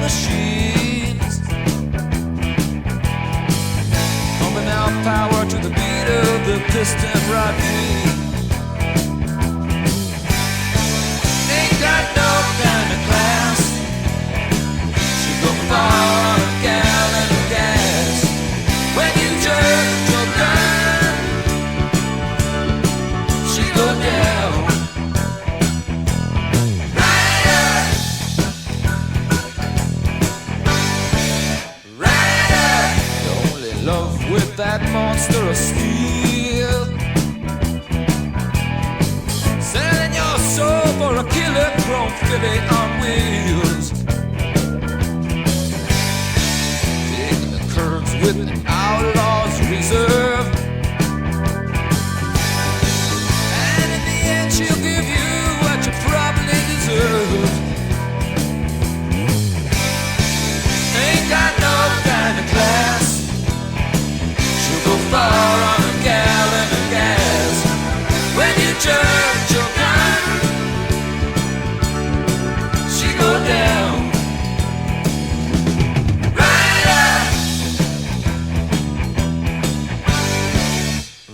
machines, pumping out power to the beat of the piston rod beat. Ain't got no kind of class. She go far on a gallon of gas. When you jerk your gun, she go down. With that monster of steel, selling your soul for a killer chrome fillet on wheels, taking the curves with an outlaw's reserve, and in the end she'll give you what you probably deserve. Ain't got no kind of class. Go far on a gallon of gas. When you jerk your gun, she go down. Rider,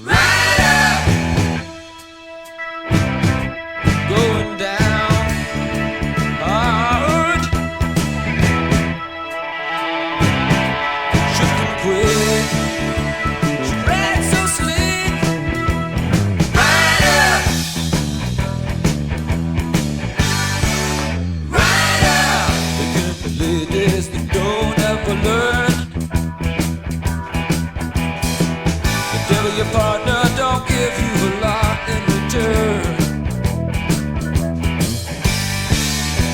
rider, going down hard, shifting quick. Your partner don't give you a lot in return.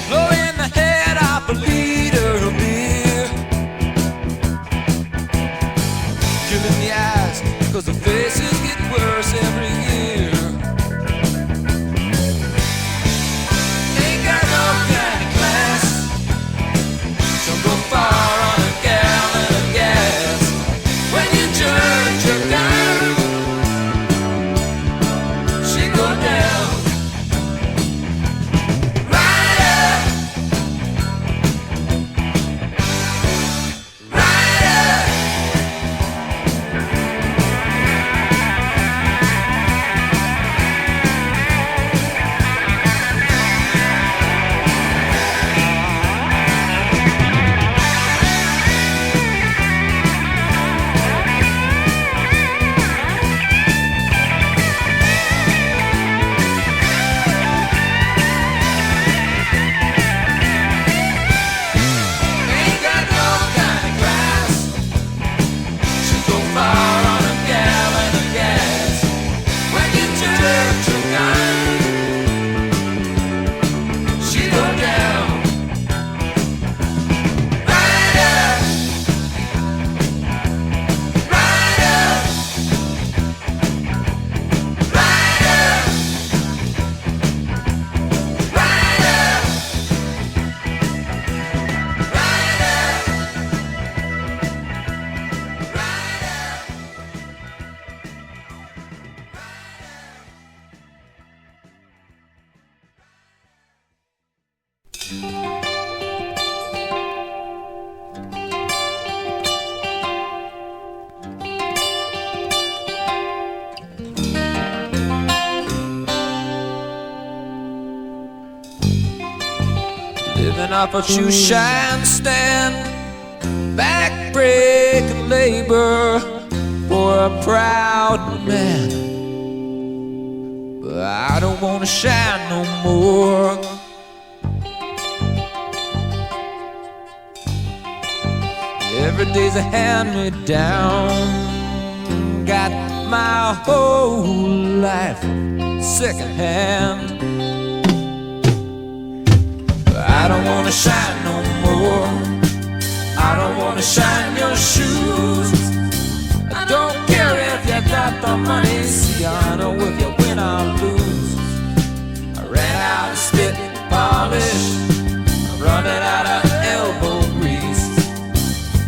Blow in the head off a liter of beer, killing the eyes, cause the faces get worse every year. Ain't got no kind of class, so go far on a gallon of gas. When you jerk your gun, living off a shoe shine stand, back-breaking labor for a proud man. But I don't wanna shine no more. Every day's a hand-me-down, got my whole life secondhand. I don't wanna shine no more. I don't wanna shine your shoes. I don't care if you got the money, see, I know if you win or lose. I ran out of spit polish, I'm running out of elbow grease,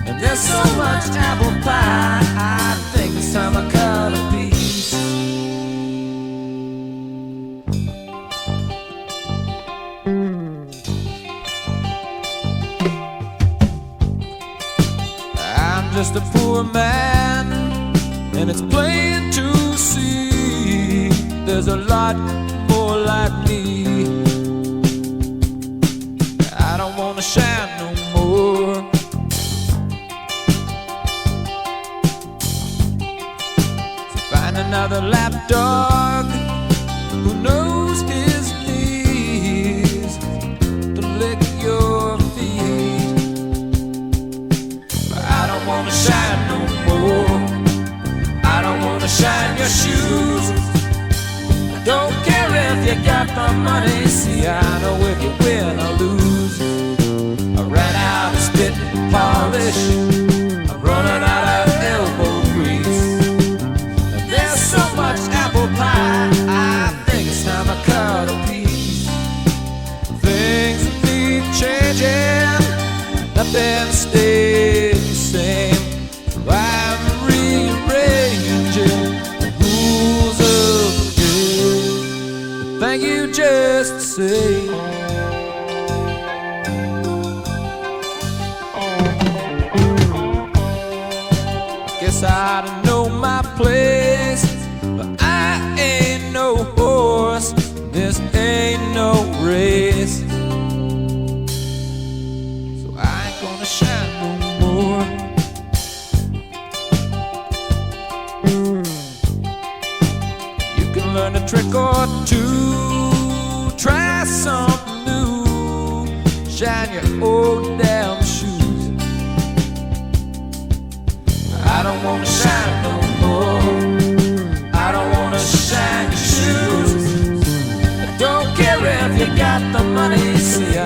and there's so much apple pie, I think it's time I cut a piece. just a poor man, and it's plain to see there's a lot more like me. I don't wanna shine no more. So find another lapdog who knows his knees to lick your feet. But I don't wanna shine no more. I don't wanna shine your shoes. I don't care if you got the money. See, I know if you win or lose. I ran out of spit and polish. I'm running out of elbow grease. And there's so much apple pie, I think it's time I cut a piece. Things will keep changing, nothing stays the same. So I'm rearranging the rules of the game. Thank you just the same. Guess I ought to know my place, but I ain't no horse. This ain't no race, so I ain't gonna shine no more. You can learn a trick or two, try something new, shine your old damn shoes. I don't wanna shine no more. I don't wanna shine your shoes. I don't care if you got the money. See,